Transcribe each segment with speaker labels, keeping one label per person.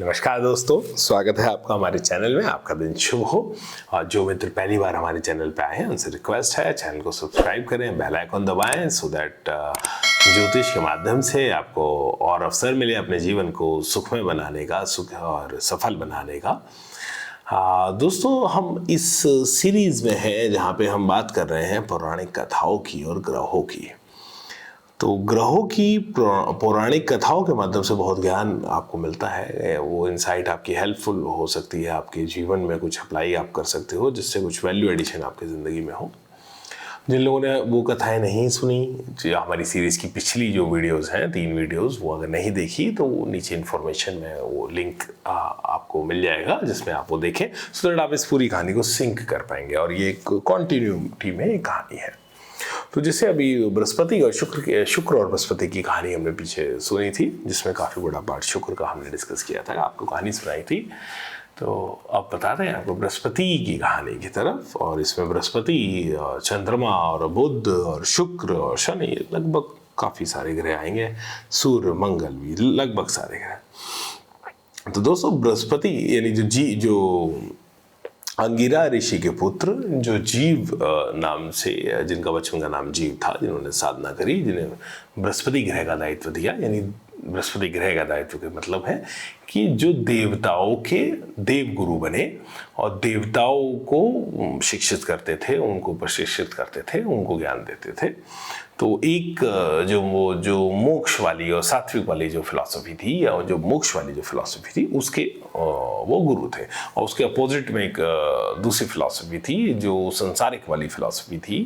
Speaker 1: नमस्कार दोस्तों, स्वागत है आपका हमारे चैनल में। आपका दिन शुभ हो। और जो मित्र पहली बार हमारे चैनल पे आए हैं उनसे रिक्वेस्ट है चैनल को सब्सक्राइब करें, बेल आइकन दबाएं सो दैट ज्योतिष के माध्यम से आपको और अवसर मिले अपने जीवन को सुखमय बनाने का, सुख और सफल बनाने का। दोस्तों, हम इस सीरीज में हैं जहाँ पे हम बात कर रहे हैं पौराणिक कथाओं की और ग्रहों की। तो ग्रहों की पौराणिक कथाओं के माध्यम से बहुत ज्ञान आपको मिलता है। वो इंसाइट आपकी हेल्पफुल हो सकती है, आपके जीवन में कुछ अप्लाई आप कर सकते हो जिससे कुछ वैल्यू एडिशन आपकी ज़िंदगी में हो। जिन लोगों ने वो कथाएं नहीं सुनी, जो हमारी सीरीज़ की पिछली जो वीडियोस हैं 3 वीडियोस, वो अगर नहीं देखी तो नीचे इन्फॉर्मेशन में वो लिंक आपको मिल जाएगा जिसमें आप वो देखें, सो दैट आप इस पूरी कहानी को सिंक कर पाएंगे। और ये एक कॉन्टिन्यूटी में एक कहानी है। तो जैसे अभी बृहस्पति और शुक्र और बृहस्पति की कहानी हमने पीछे सुनी थी, जिसमें काफ़ी बड़ा पार्ट शुक्र का हमने डिस्कस किया था, आपको कहानी सुनाई थी। तो अब बताते हैं आपको बृहस्पति की कहानी की तरफ। और इसमें बृहस्पति, चंद्रमा और बुध और शुक्र और शनि, लगभग काफ़ी सारे ग्रह आएंगे, सूर्य मंगल भी, लगभग सारे ग्रह। तो दोस्तों, बृहस्पति यानी जो अंगिरा ऋषि के पुत्र जो जीव नाम से, जिनका बचपन का नाम जीव था, जिन्होंने साधना करी, जिन्हें बृहस्पति ग्रह का दायित्व दिया। यानी बृहस्पति ग्रह का दायित्व का मतलब है कि जो देवताओं के देव गुरु बने और देवताओं को शिक्षित करते थे, उनको प्रशिक्षित करते थे, उनको ज्ञान देते थे। तो एक जो मोक्ष वाली और सात्विक वाली जो फिलॉसफी थी, या जो मोक्ष वाली जो फिलॉसफी थी, उसके वो गुरु थे। और उसके अपोजिट में एक दूसरी फिलॉसफी थी जो संसारिक वाली फिलॉसफी थी,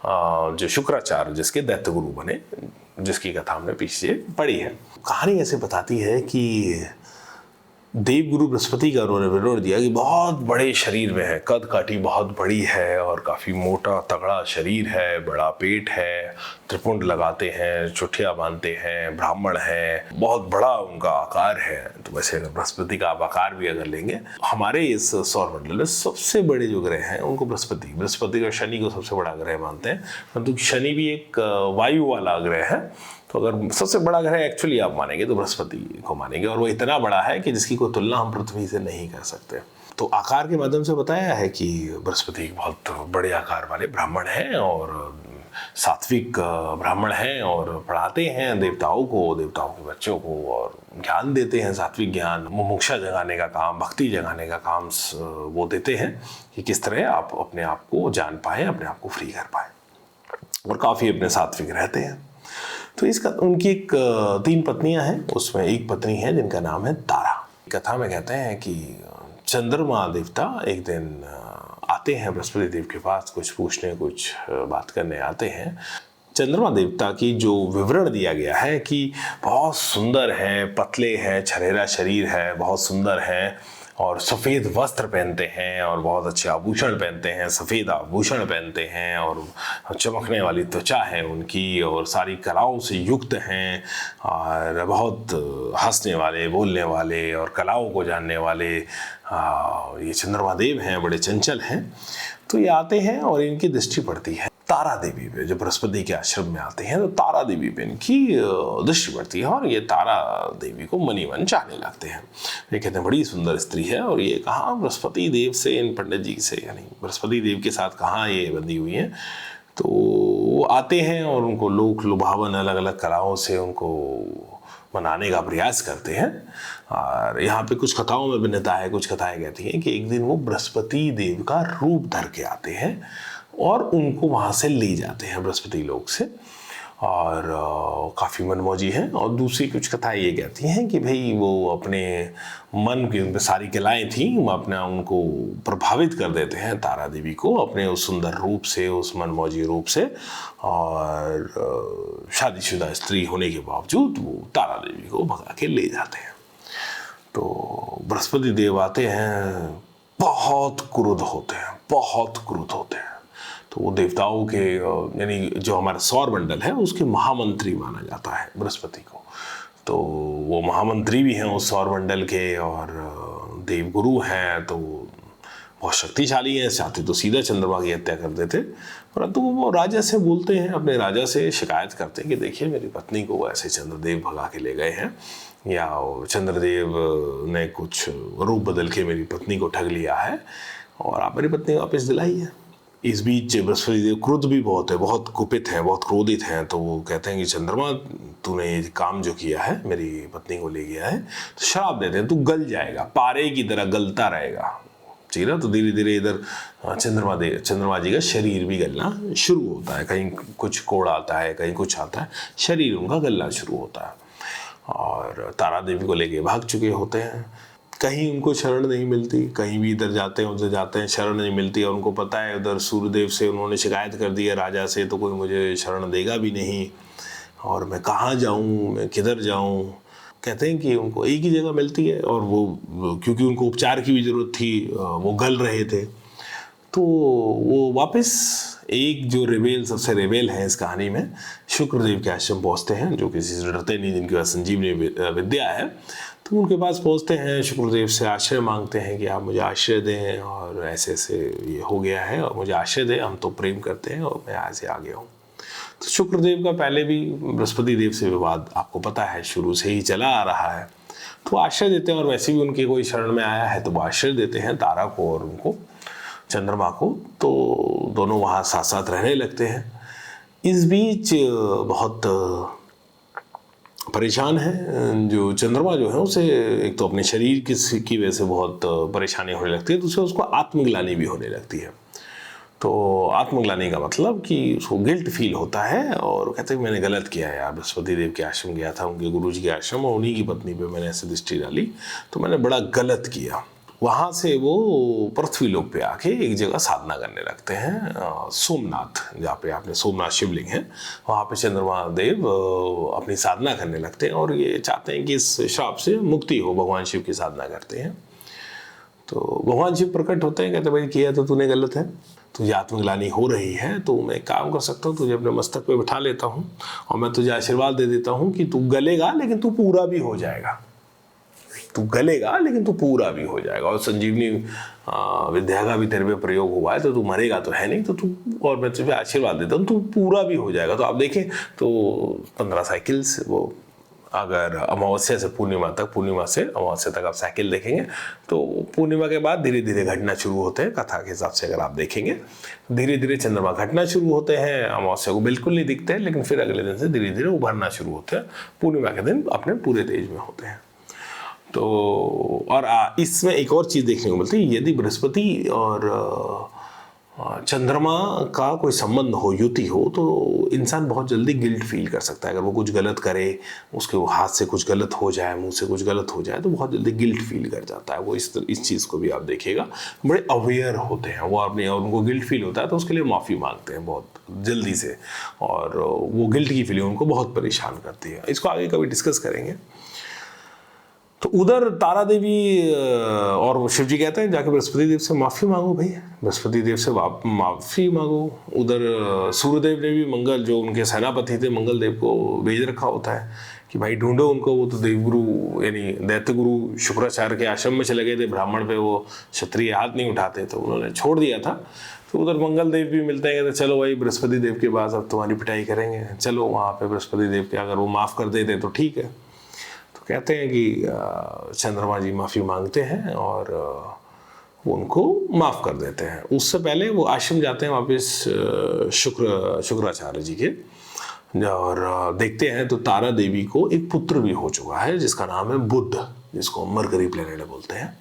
Speaker 1: जो शुक्राचार्य जिसके दैत्य गुरु बने, जिसकी कथा हमने पीछे पढ़ी है। कहानी ऐसे बताती है कि देवगुरु बृहस्पति का उन्होंने विवरण दिया कि बहुत बड़े शरीर में है, कद काठी बहुत बड़ी है और काफ़ी मोटा तगड़ा शरीर है, बड़ा पेट है, त्रिपुंड लगाते हैं, चुटिया बांधते हैं, ब्राह्मण हैं, बहुत बड़ा उनका आकार है। तो वैसे अगर बृहस्पति का आप आकार भी अगर लेंगे, हमारे इस सौर मंडल में सबसे बड़े जो ग्रह हैं उनको बृहस्पति और शनि को सबसे बड़ा ग्रह मानते हैं। परंतु शनि भी एक वायु वाला ग्रह है। तो अगर सबसे बड़ा ग्रह एक्चुअली आप मानेंगे तो बृहस्पति को मानेंगे, और वो इतना बड़ा है कि जिसकी कोई तुलना हम पृथ्वी से नहीं कर सकते। तो आकार के माध्यम से बताया है कि बृहस्पति बहुत बड़े आकार वाले ब्राह्मण हैं और सात्विक ब्राह्मण हैं, और पढ़ाते हैं देवताओं के बच्चों को, और ज्ञान देते हैं, सात्विक ज्ञान, मुमुक्षा जगाने का काम, भक्ति जगाने का काम वो देते हैं कि किस तरह आप अपने आप को जान पाए, अपने आप को फ्री कर पाए, और काफ़ी अपने सात्विक रहते हैं। तो इसका उनकी एक 3 पत्नियां हैं, उसमें एक पत्नी है जिनका नाम है तारा। कथा में कहते हैं कि चंद्रमा देवता एक दिन आते हैं बृहस्पति देव के पास, कुछ पूछने, कुछ बात करने आते हैं। चंद्रमा देवता की जो विवरण दिया गया है कि बहुत सुंदर हैं, पतले हैं, छरेरा शरीर है, बहुत सुंदर हैं, और सफ़ेद वस्त्र पहनते हैं, और बहुत अच्छे आभूषण पहनते हैं, सफ़ेद आभूषण पहनते हैं, और चमकने वाली त्वचा है उनकी, और सारी कलाओं से युक्त हैं, और बहुत हंसने वाले, बोलने वाले और कलाओं को जानने वाले ये चंद्रमा देव हैं, बड़े चंचल हैं। तो ये आते हैं और इनकी दृष्टि पड़ती है तारा देवी पे। जब बृहस्पति के आश्रम में आते हैं तो तारा देवी पे इनकी दृष्टि पड़ती है, और ये तारा देवी को मनी मन चाहने लगते हैं। ये कहते हैं बड़ी सुंदर स्त्री है, और ये कहाँ बृहस्पति देव से, इन पंडित जी से, यानी बृहस्पति देव के साथ कहाँ ये बंधी हुई हैं। तो वो आते हैं और उनको लोक लुभावन अलग अलग कलाओं से उनको मनाने का प्रयास करते हैं। और यहाँ पे कुछ कथाओं में भिन्नता है। कुछ कथाएं कहती हैं कि एक दिन वो बृहस्पति देव का रूप धर के आते हैं और उनको वहाँ से ले जाते हैं बृहस्पति लोक से, और काफ़ी मनमौजी हैं। और दूसरी कुछ कथाएं ये कहती हैं कि भाई वो अपने मन की, उन पर सारी कलाएँ थीं, वो अपना उनको प्रभावित कर देते हैं तारा देवी को अपने उस सुंदर रूप से, उस मनमौजी रूप से, और शादीशुदा स्त्री होने के बावजूद वो तारा देवी को भगा के ले जाते हैं। तो बृहस्पति देव आते हैं, बहुत क्रुद्ध होते हैं, बहुत क्रुद्ध होते हैं। तो वो देवताओं के, यानी जो हमारा सौर मंडल है उसके महामंत्री माना जाता है बृहस्पति को। तो वो महामंत्री भी हैं उस सौर मंडल के, और देवगुरु हैं, तो बहुत शक्तिशाली हैं। चाहते तो सीधा चंद्रमा की हत्या कर देते, परंतु वो राजा से बोलते हैं, अपने राजा से शिकायत करते हैं कि देखिए मेरी पत्नी को ऐसे चंद्रदेव भगा के ले गए हैं, या चंद्रदेव ने कुछ रूप बदल के मेरी पत्नी को ठग लिया है और आप मेरी पत्नी वापस दिलाइए। इस बीच बृहस्पति देव क्रुद्ध भी बहुत है, बहुत कुपित हैं, बहुत क्रोधित हैं। तो वो कहते हैं कि चंद्रमा तूने ये काम जो किया है, मेरी पत्नी को ले गया है, तो श्राप देते हैं, तू गल जाएगा, पारे की तरह गलता रहेगा। ठीक है, तो धीरे धीरे इधर चंद्रमा जी का शरीर भी गलना शुरू होता है। कहीं कुछ कोड़ आता है, कहीं कुछ आता है, शरीर उनका गलना शुरू होता है और तारा देवी को लेके भाग चुके होते हैं। कहीं उनको शरण नहीं मिलती, कहीं भी इधर जाते हैं उधर जाते हैं, शरण नहीं मिलती और उनको पता है उधर सूर्यदेव से उन्होंने शिकायत कर दी है राजा से, तो कोई मुझे शरण देगा भी नहीं और मैं कहाँ जाऊँ, मैं किधर जाऊँ। कहते हैं कि उनको एक ही जगह मिलती है और वो क्योंकि उनको उपचार की भी ज़रूरत थी, वो गल रहे थे, तो वो वापस एक जो रेबेल सबसे रेबेल है इस कहानी में, शुक्रदेव के आश्रम पहुँचते हैं, जो किसी से डरते नहीं, जिनके पास संजीवनी विद्या है। तो उनके पास पहुँचते हैं, शुक्रदेव से आश्रय मांगते हैं कि आप मुझे आश्रय दें और ऐसे ऐसे ये हो गया है और मुझे आश्रय दें, हम तो प्रेम करते हैं और मैं यहाँ से आ गया हूँ। तो शुक्रदेव का पहले भी बृहस्पति देव से विवाद आपको पता है, शुरू से ही चला आ रहा है। तो आश्रय देते हैं और वैसे भी उनके कोई शरण में आया है तो वो आश्रय देते हैं तारा को और उनको चंद्रमा को, तो दोनों वहाँ साथ साथ रहने लगते हैं। इस बीच बहुत परेशान है जो चंद्रमा जो है उसे एक तो अपने शरीर की वजह से बहुत परेशानी होने लगती है, दूसरा उसको आत्मग्लानि भी होने लगती है। तो आत्मग्लानि का मतलब कि उसको गिल्ट फील होता है और कहते हैं मैंने गलत किया है यार, बृहस्पति देव के आश्रम गया था, उनके गुरुजी के आश्रम, और उन्हीं की पत्नी पे मैंने ऐसे दृष्टि डाली, तो मैंने बड़ा गलत किया। वहाँ से वो पृथ्वी लोक पे आके एक जगह साधना करने लगते हैं, सोमनाथ, जहाँ पे आपने सोमनाथ शिवलिंग है, वहाँ पे चंद्रमा देव अपनी साधना करने लगते हैं और ये चाहते हैं कि इस श्राप से मुक्ति हो, भगवान शिव की साधना करते हैं। तो भगवान शिव प्रकट होते हैं, कहते भाई किया तो तूने गलत है, तुझे आत्मग्लानि हो रही है, तो मैं एक काम कर सकता हूँ, तुझे अपने मस्तक पे बिठा लेता हूँ और मैं तुझे आशीर्वाद दे देता हूँ कि तू गलेगा लेकिन तू पूरा भी हो जाएगा, तू गलेगा लेकिन तू पूरा भी हो जाएगा, और संजीवनी विद्या का भी तेरे पे प्रयोग हुआ है, तो तू मरेगा तो है नहीं, तो तू, और मैं तुझे आशीर्वाद देता हूँ तू पूरा भी हो जाएगा। तो आप देखें तो 15 साइकिल्स, वो अगर अमावस्या से पूर्णिमा तक, पूर्णिमा से अमावस्या तक आप साइकिल देखेंगे, तो पूर्णिमा के बाद धीरे धीरे घटना शुरू होते हैं। कथा के हिसाब से अगर आप देखेंगे धीरे धीरे चंद्रमा घटना शुरू होते हैं, अमावस्या को बिल्कुल नहीं दिखते हैं, लेकिन फिर अगले दिन से धीरे धीरे उभरना शुरू होते हैं, पूर्णिमा के दिन अपने पूरे तेज में होते हैं। तो और इसमें एक और चीज़ देखने को मिलती है, यदि बृहस्पति और चंद्रमा का कोई संबंध हो, युति हो, तो इंसान बहुत जल्दी गिल्ट फील कर सकता है। अगर वो कुछ गलत करे, उसके हाथ से कुछ गलत हो जाए, मुंह से कुछ गलत हो जाए, तो बहुत जल्दी गिल्ट फील कर जाता है वो। इस चीज़ को भी आप देखिएगा, बड़े अवेयर होते हैं वो अपने, और उनको गिल्ट फील होता है तो उसके लिए माफ़ी मांगते हैं बहुत जल्दी से, और वो गिल्ट की फीलिंग उनको बहुत परेशान करती है। इसको आगे कभी डिस्कस करेंगे। तो उधर तारा देवी और शिव जी कहते हैं जाके बृहस्पति देव से माफ़ी मांगो भाई, बृहस्पति देव से माफ़ी मांगो। उधर सूर्यदेव ने भी मंगल, जो उनके सेनापति थे, मंगल देव को भेज रखा होता है कि भाई ढूंढो उनको। वो तो देवगुरु यानी दैत्य गुरु शुक्राचार्य के आश्रम में चले गए थे, ब्राह्मण पे वो क्षत्रिय हाथ नहीं उठाते, तो उन्होंने छोड़ दिया था। तो उधर मंगल देव भी मिलते हैं, कहते चलो भाई बृहस्पति देव के पास अब तुम्हारी पिटाई करेंगे, चलो वहाँ पे बृहस्पति देव के, अगर वो माफ़ कर देते तो ठीक है। कहते हैं कि चंद्रमा जी माफ़ी मांगते हैं और वो उनको माफ़ कर देते हैं। उससे पहले वो आश्रम जाते हैं वापस शुक्राचार्य जी के, और देखते हैं तो तारा देवी को एक पुत्र भी हो चुका है जिसका नाम है बुध, जिसको मरकरी प्लेनेट बोलते हैं।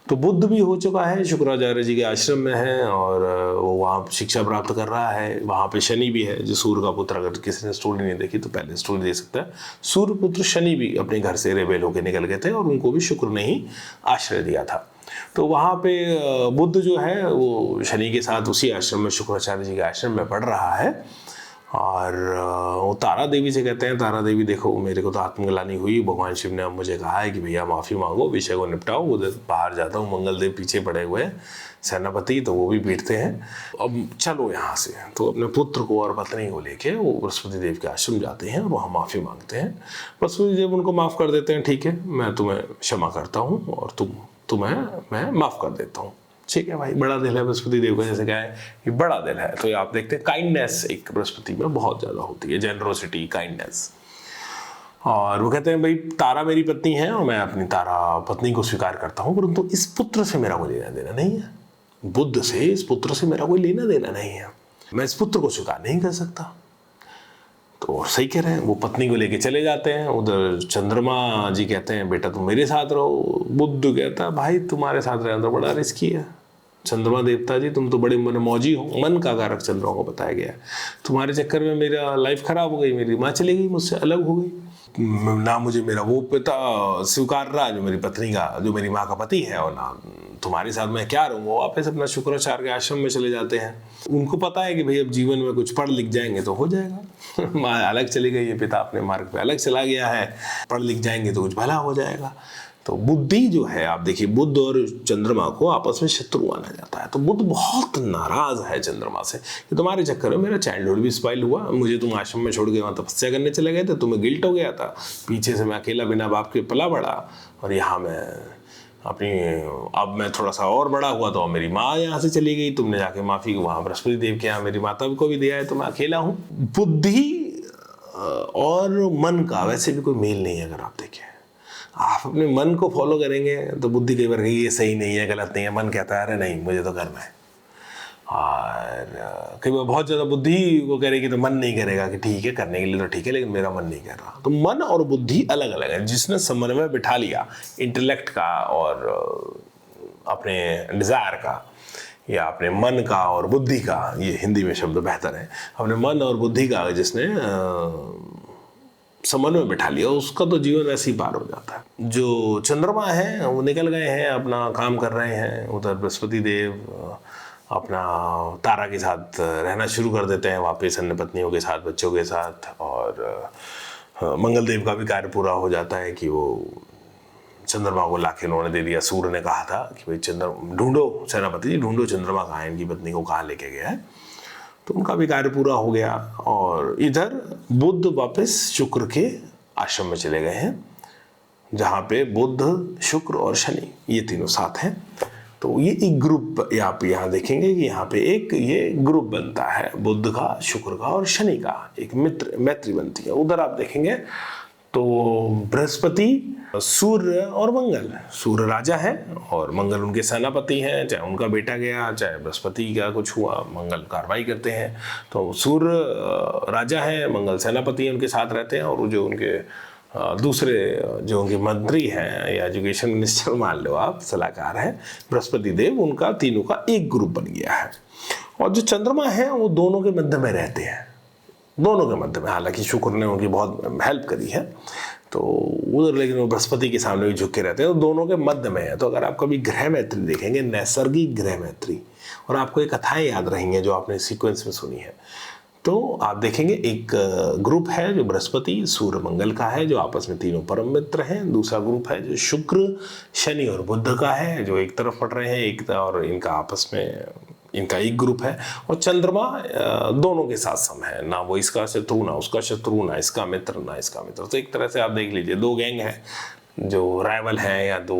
Speaker 1: तो बुद्ध भी हो चुका है, शुक्राचार्य जी के आश्रम में है और वो वहाँ शिक्षा प्राप्त कर रहा है। वहाँ पे शनि भी है जो सूर्य का पुत्र, अगर किसी ने स्टोरी नहीं देखी तो पहले स्टोरी देख सकता है। सूर्य पुत्र शनि भी अपने घर से रेबेल होकर निकल गए थे और उनको भी शुक्र ने ही आश्रय दिया था। तो वहाँ पे बुद्ध जो है वो शनि के साथ उसी आश्रम में, शुक्राचार्य जी के आश्रम में पढ़ रहा है। और वो तारा देवी से कहते हैं, तारा देवी देखो मेरे को तो आत्मग्लानि हुई, भगवान शिव ने मुझे कहा है कि भैया माफ़ी मांगो, विषय को निपटाओ। उधर बाहर जाता हूँ, मंगल देव पीछे पड़े हुए हैं सेनापति, तो वो भी पीटते हैं, अब चलो यहाँ से। तो अपने पुत्र को और पत्नी को लेके वो बृहस्पति देव के आश्रम जाते हैं और वहाँ माफ़ी मांगते हैं। बृहस्पति देव उनको माफ़ कर देते हैं, ठीक है मैं तुम्हें क्षमा करता हूँ और तुम्हें मैं माफ़ कर देता हूँ। ठीक है भाई, बड़ा दिल है बृहस्पति देव का, जैसे क्या है कि बड़ा दिल है। तो आप देखते हैं काइंडनेस एक बृहस्पति में बहुत ज़्यादा होती है, जेनरोसिटी, काइंडनेस। और वो कहते हैं भाई तारा मेरी पत्नी है और मैं अपनी तारा पत्नी को स्वीकार करता हूँ, परंतु इस पुत्र से मेरा कोई लेना देना नहीं है। बुद्ध से, इस पुत्र से मेरा कोई लेना देना नहीं है, मैं इस पुत्र को स्वीकार नहीं कर सकता। तो सही कह रहे हैं। वो पत्नी को लेके चले जाते हैं। उधर चंद्रमा जी कहते हैं बेटा तुम मेरे साथ रहो। बुद्ध कहता है भाई तुम्हारे साथ रहना तो बड़ा रिस्की है। चंद्रमा देवता जी तुम तो बड़े मनमौजी हो, मन का कारक चंद्रमा को बताया गया है। तुम्हारे चक्कर में मेरा लाइफ खराब हो गई, मेरी माँ चली गई, मुझसे अलग हो गई, ना मुझे मेरा वो पिता स्वीकार रहा जो मेरी पत्नी का, जो मेरी माँ का पति है, और ना तुम्हारे साथ मैं क्या रहूँगा। वापस अपना शुक्राचार्य के आश्रम में चले जाते हैं। उनको पता है कि भाई अब जीवन में कुछ पढ़ लिख जाएंगे तो हो जाएगा। माँ अलग चली गई है, पिता अपने मार्ग पे अलग चला गया है, पढ़ लिख जाएंगे तो कुछ भला हो जाएगा। तो बुद्धि जो है, आप देखिए बुद्ध और चंद्रमा को आपस में शत्रु माना जाता है। तो बुद्ध बहुत नाराज है चंद्रमा से कि तुम्हारे चक्कर में मेरा चाइल्डहुड भी स्पॉइल हुआ, मुझे तुम आश्रम में छोड़ के वहाँ तपस्या करने चले गए थे, तुम्हें गिल्ट हो गया था, पीछे से मैं अकेला बिना बाप के पला बड़ा, और यहाँ मैं अपनी, अब मैं थोड़ा सा और बड़ा हुआ तो मेरी माँ यहाँ से चली गई, तुमने जाके माफ़ी वहाँ बृहस्पति देव के यहाँ मेरी माता को भी दिया है, तो मैं अकेला हूँ। बुद्धि और मन का वैसे भी कोई मेल नहीं है। अगर आप देखें, आप अपने मन को फॉलो करेंगे तो बुद्धि कई बार कहेगी ये सही नहीं है, गलत नहीं है, मन कहता है अरे नहीं मुझे तो करना है। और कई बार बहुत ज़्यादा बुद्धि को करेगी तो मन नहीं करेगा कि ठीक है करने के लिए तो ठीक है, लेकिन मेरा मन नहीं कर रहा। तो मन और बुद्धि अलग अलग है। जिसने समन्वय बिठा लिया इंटेलेक्ट का और अपने डिज़ायर का, या अपने मन का और बुद्धि का, ये हिंदी में शब्द बेहतर है, अपने मन और बुद्धि का जिसने समन्वय बिठा लिया, उसका तो जीवन ऐसे ही पार हो जाता है। जो चंद्रमा है वो निकल गए हैं, अपना काम कर रहे हैं। उधर बृहस्पति देव अपना तारा के साथ रहना शुरू कर देते हैं वापस, अन्य पत्नियों के साथ, बच्चों के साथ। और मंगल देव का भी कार्य पूरा हो जाता है कि वो चंद्रमा को लाके उन्होंने दे दिया। सूर्य ने कहा था कि भाई ढूंढो सेनापति जी, ढूंढो चंद्रमा कहाँ है, इनकी पत्नी को कहाँ लेके गया है। तो उनका भी कार्य पूरा हो गया। और इधर बुद्ध वापस शुक्र के आश्रम में चले गए हैं, जहाँ पे बुद्ध, शुक्र और शनि ये तीनों साथ हैं। तो ये एक ग्रुप आप यहाँ देखेंगे कि यहाँ पे एक ये ग्रुप बनता है, बुद्ध का, शुक्र का और शनि का एक मैत्री बनती है। उधर आप देखेंगे तो बृहस्पति, सूर्य और मंगल, सूर्य राजा है और मंगल उनके सेनापति हैं। चाहे उनका बेटा गया, चाहे बृहस्पति का कुछ हुआ, मंगल कार्रवाई करते हैं। तो सूर्य राजा है, मंगल सेनापति है, उनके साथ रहते हैं। और जो उनके दूसरे जो उनके मंत्री हैं या एजुकेशन मिनिस्टर मान लो आप, सलाहकार हैं, बृहस्पति देव, उनका तीनों का एक ग्रुप बन गया है। और जो चंद्रमा है वो दोनों के मध्य में रहते हैं, दोनों के मध्य में। हालांकि शुक्र ने उनकी बहुत हेल्प करी है तो उधर, लेकिन वो बृहस्पति के सामने भी झुक के रहते हैं, तो दोनों के मध्य में है। तो अगर आप कभी ग्रह मैत्री देखेंगे, नैसर्गिक ग्रह मैत्री, और आपको ये कथाएं याद रहेंगी जो आपने सीक्वेंस में सुनी है, तो आप देखेंगे एक ग्रुप है जो बृहस्पति, सूर्य, मंगल का है, जो आपस में तीनों परम मित्र हैं। दूसरा ग्रुप है जो शुक्र, शनि और बुध का है, जो एक तरफ पड़ रहे हैं एक, और इनका आपस में इनका एक ग्रुप है। और चंद्रमा दोनों के साथ सम है, ना वो इसका शत्रु ना उसका शत्रु, ना इसका मित्र ना इसका मित्र। तो एक तरह से आप देख लीजिए दो गैंग हैं जो राइवल हैं, या दो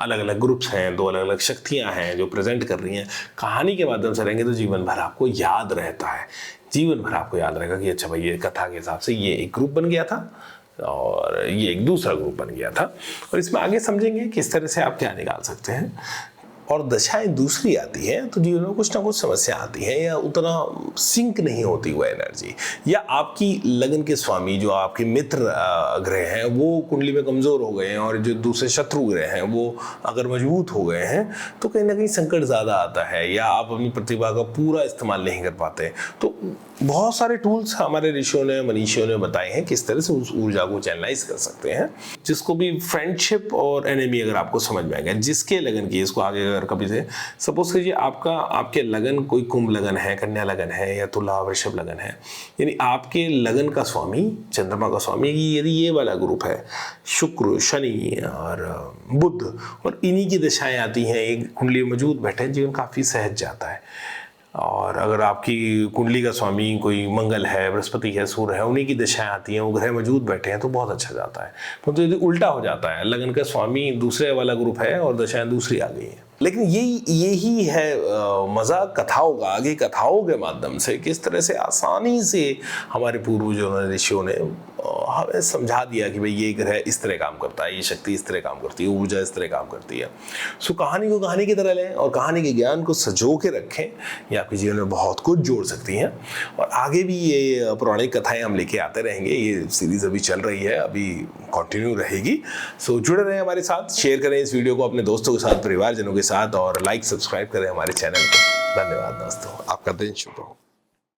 Speaker 1: अलग अलग ग्रुप्स हैं, दो अलग अलग शक्तियां हैं जो प्रेजेंट कर रही हैं। कहानी के माध्यम से रहेंगे तो जीवन भर आपको याद रहता है, जीवन भर आपको याद रहेगा कि अच्छा भाई ये कथा के हिसाब से ये एक ग्रुप बन गया था और ये एक दूसरा ग्रुप बन गया था। और इसमें आगे समझेंगे किस तरह से आप क्या निकाल सकते हैं। और दशाएं दूसरी आती है तो जीवन में कुछ ना कुछ समस्या आती है, या उतना सिंक नहीं होती वो एनर्जी, या आपकी लगन के स्वामी जो आपके मित्र ग्रह हैं वो कुंडली में कमज़ोर हो गए हैं, और जो दूसरे शत्रु ग्रह हैं वो अगर मजबूत हो गए हैं तो कहीं ना कहीं संकट ज़्यादा आता है, या आप अपनी प्रतिभा का पूरा इस्तेमाल नहीं कर पाते। तो बहुत सारे टूल्स हमारे ऋषियों ने, मनीषियों ने बताए हैं किस तरह से उस ऊर्जा को चैनलाइज कर सकते हैं, जिसको भी फ्रेंडशिप और एनिमी अगर आपको समझ में आएगा, जिसके लगन की, इसको आगे अगर कभी से सपोज कीजिए आपके लगन कोई कुंभ लगन है, कन्या लगन है, या तुला वृषभ लगन है, यानी आपके लगन का स्वामी, चंद्रमा का स्वामी यदि ये वाला ग्रुप है, शुक्र, शनि और बुध, और इन्हीं की दशाएं आती हैं, एक कुंडली मौजूद बैठे, जीवन काफ़ी सहज जाता है। और अगर आपकी कुंडली का स्वामी कोई मंगल है, बृहस्पति है, सूर्य है, उन्हीं की दशाएं आती हैं, वो ग्रह मौजूद बैठे हैं तो बहुत अच्छा जाता है। तो यदि उल्टा हो जाता है, लगन का स्वामी दूसरे वाला ग्रुप है और दशाएं दूसरी आ गई हैं। लेकिन यही है मज़ा कथाओं का। आगे कथाओं के माध्यम से किस तरह से आसानी से हमारे पूर्वजों ने, ऋषियों ने हमें समझा दिया कि भाई ये ग्रह इस तरह काम करता है, ये शक्ति इस तरह काम करती है, ऊर्जा इस तरह काम करती है। सो कहानी को कहानी की तरह लें और कहानी के ज्ञान को सजो के रखें, ये आपके जीवन में बहुत कुछ जोड़ सकती हैं। और आगे भी ये पौराणिक कथाएं हम लेके आते रहेंगे, ये सीरीज अभी चल रही है, अभी कंटिन्यू रहेगी। सो जुड़े रहें हमारे साथ, शेयर करें इस वीडियो को अपने दोस्तों के साथ, परिवारजनों के साथ, और लाइक सब्सक्राइब करें हमारे चैनल को। धन्यवाद दोस्तों, आपका दिन शुभ हो।